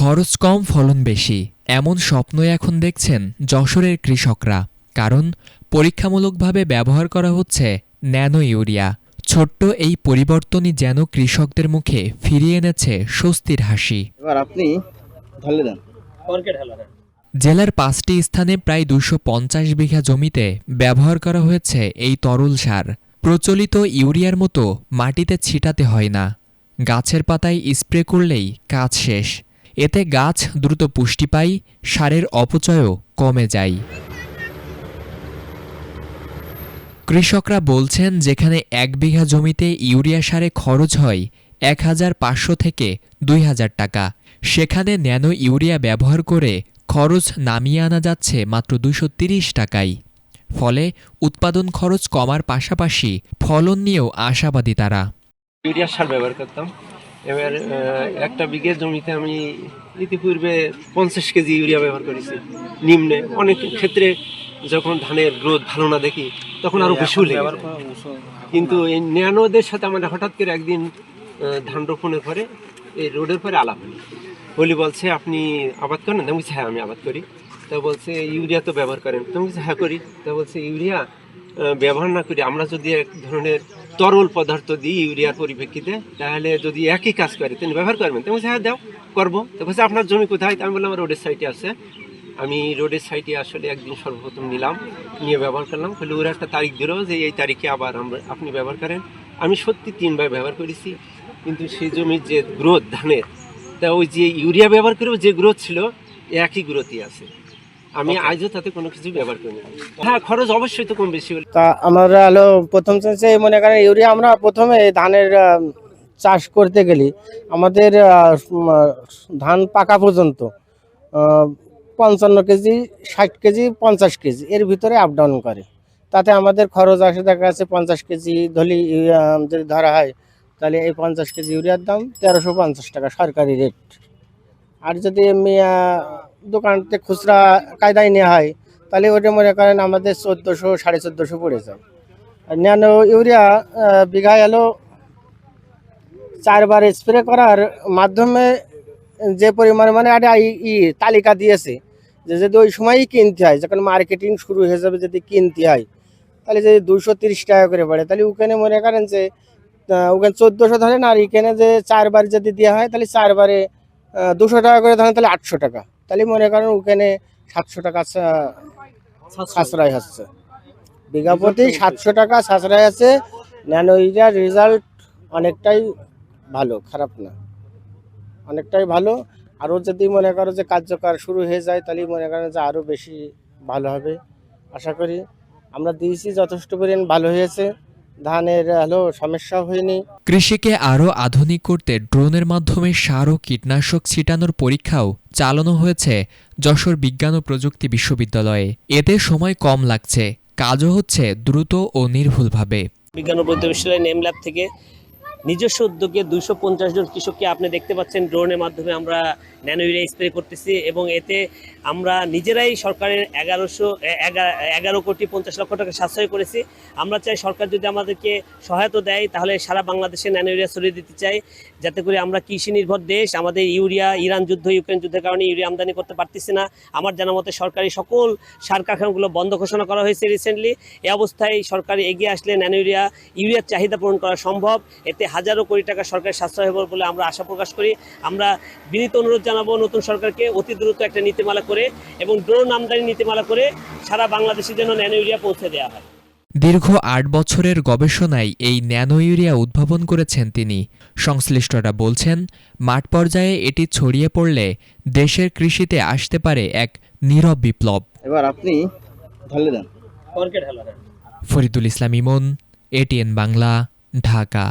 খরচ কম ফলন বেশি এমন স্বপ্নই এখন দেখছেন যশোরের কৃষকরা। কারণ পরীক্ষামূলকভাবে ব্যবহার করা হচ্ছে ন্যানো ইউরিয়া। ছোট্ট এই পরিবর্তনই যেন কৃষকদের মুখে ফিরিয়ে এনেছে স্বস্তির হাসি। এবার আপনি ঢালে দেন। জেলার ৫টি স্থানে প্রায় ২৫০ বিঘা জমিতে ব্যবহার করা হয়েছে এই তরল সার। প্রচলিত ইউরিয়ার মতো মাটিতে ছিটাতে হয় না, গাছের পাতায় স্প্রে করলেই কাজ শেষ। এতে গাছ দ্রুত পুষ্টি পায়, সারের অপচয়ও কমে যায়। কৃষকরা বলছেন, যেখানে ১ বিঘা জমিতে ইউরিয়া সারে খরচ হয় ১৫০০ থেকে ২০০০ টাকা, সেখানে ন্যানো ইউরিয়া ব্যবহার করে খরচ নামিয়ে আনা যাচ্ছে মাত্র ২৩০ টাকায়। ফলে উৎপাদন খরচ কমার পাশাপাশি ফলন নিয়েও আশাবাদী তারা। ইউরিয়া সার ব্যবহার করতাম। এবার একটা বিঘে জমিতে আমি ইতিপূর্বে ৫০ কেজি ইউরিয়া ব্যবহার করেছি নিম্নে। অনেক ক্ষেত্রে যখন ধানের গ্রোথ ভালো না দেখি তখন আরো বেশি লেগে যায়। কিন্তু এই ন্যানোদের সাথে আমাদের হঠাৎ করে একদিন ধান রোপণের পরে এই রোডের পরে আলাপ হলি বলছে, আপনি আবাদ করেন? আমি বলছি হ্যাঁ আমি আবাদ করি। তা বলছে ইউরিয়া তো ব্যবহার করেন? তো বলছি হ্যাঁ করি। তা বলছে ইউরিয়া ব্যবহার না করি আমরা যদি এক ধরনের তরল পদার্থ দিই ইউরিয়ার পরিপ্রেক্ষিতে, তাহলে যদি একই কাজ করে তিনি ব্যবহার করবেন? তো বলছে হ্যাঁ দাও করবো। তো বলছে আপনার জমি কোথায়? আমি বললাম রোডের সাইডে আছে। আমি রোডের সাইডে আসলে একদিন সর্বপ্রথম নিলাম, নিয়ে ব্যবহার করলাম। ফলে ওরা একটা তারিখ দিল যে এই তারিখে আবার আপনি ব্যবহার করেন। আমি সত্যি ৩ বার ব্যবহার করেছি, কিন্তু সেই জমির যে গ্রোথ ধানের, তা ওই যে ইউরিয়া ব্যবহার করেও যে গ্রোথ ছিল একই গ্রোথই আছে। আমি আজও তাতে কোনো কিছু ব্যবহার করিনি। হ্যাঁ খরচ অবশ্যই তো কম বেশি হলে। তা আমরা প্রথম চাষে মনে করেন ইউরিয়া আমরা প্রথমে ধানের চাষ করতে গেলে আমাদের ধান পাকা পর্যন্ত ৫৫ কেজি, ৬০ কেজি, ৫০ কেজি এর ভিতরে আপ ডাউন করে। তাতে আমাদের খরচ আসে দেখা যাচ্ছে ৫০ কেজি ধলি যদি ধরা হয়, তাহলে এই ৫০ কেজি ইউরিয়ার দাম ১৩৫০ টাকা সরকারি রেট। আর যদি এমনি দোকানতে খুচরা কায়দায় নেওয়া হয়, তাহলে ওটা মনে করেন আমাদের ১৪০০ ১৪৫০ পড়ে যায়। আর ন্যানো ইউরিয়া বিঘায় ৪ বার স্প্রে করার মাধ্যমে যে পরিমাণে মানে একটা তালিকা দিয়েছে যে যদি ওই সময়ই কিনতে হয়, যখন মার্কেটিং শুরু হয়ে যাবে যদি কিনতে হয়, তাহলে যদি ২৩০ টাকা করে পড়ে, তাহলে ওখানে মনে করেন যে ওখানে ১৪০০ ধরেন, আর এখানে যে ৪ বার যদি দেওয়া হয় তাহলে ৪ বারে ২০০ টাকা করে ধরেন, তাহলে ৮০০ টাকা। তাহলে মনে করেন ওখানে ৭০০ টাকা সাশ্রয় হচ্ছে, বিঘা প্রতি ৭০০ টাকা সাশ্রয় আছে। ন্যানো ইউরিয়ার রেজাল্ট অনেকটাই ভালো, খারাপ না, অনেকটাই ভালো। আরও যদি মনে করো যে কার্যকর শুরু হয়ে যায়, তাহলে মনে করেন যে আরও বেশি ভালো হবে আশা করি। আমরা দিয়েছি যথেষ্ট পরিমাণ ভালো হয়েছে, ধানের সমস্যা হয়নি। কৃষিকে আরও আধুনিক করতে ড্রোনের মাধ্যমে সার ও কীটনাশক ছিটানোর পরীক্ষাও চালানো হয়েছে যশোর বিজ্ঞান ও প্রযুক্তি বিশ্ববিদ্যালয়ে। এতে সময় কম লাগছে, কাজও হচ্ছে দ্রুত ও নির্ভুলভাবে। বিজ্ঞান ও প্রযুক্তি বিশ্ববিদ্যালয় নেম ল্যাব থেকে নিজস্ব উদ্যোগে ২৫০ জন কৃষককে আপনি দেখতে পাচ্ছেন ড্রোনের মাধ্যমে আমরা ন্যানো ইউরিয়া স্প্রে করতেছি, এবং এতে আমরা নিজেরাই সরকারের ১১,৫০,০০,০০০ টাকা সাশ্রয় করেছি। আমরা চাই সরকার যদি আমাদেরকে সহায়তা দেয়, তাহলে সারা বাংলাদেশে ন্যানো ইউরিয়া ছড়িয়ে দিতে চাই, যাতে করে আমরা কৃষি নির্ভর দেশ। আমাদের ইউরিয়া ইউক্রেন যুদ্ধের কারণে ইউরিয়া আমদানি করতে পারতেছি না। আমার জানা মতে সরকারি সকল সার কারখানাগুলো বন্ধ ঘোষণা করা হয়েছে রিসেন্টলি। এই অবস্থায় সরকার এগিয়ে আসলে ন্যানো ইউরিয়ার চাহিদা পূরণ করা সম্ভব। এতে হাজারো কোটি টাকা সরকারের সাশ্রয় হবে বলে আমরা আশা প্রকাশ করি। আমরা বিনীত অনুরোধ জানাবো নতুন সরকারকে অতি দ্রুত একটা নীতিমালা করে এবং ড্রোন আমদানি নীতিমালা করে সারা বাংলাদেশের জন্য ন্যানো ইউরিয়া পৌঁছে দেওয়া হয়। দীর্ঘ ৮ বছরের গবেষণায় এই ন্যানো ইউরিয়া উদ্ভাবন করেছেন তিনি। সংশ্লিষ্টরা বলছেন, মাঠ পর্যায়ে এটি ছড়িয়ে পড়লে দেশের কৃষিতে আসতে পারে এক নীরব বিপ্লব। এবার আপনি ঢালে দেন। ফরিদুল ইসলাম ইমন, এটিএন বাংলা, ঢাকা।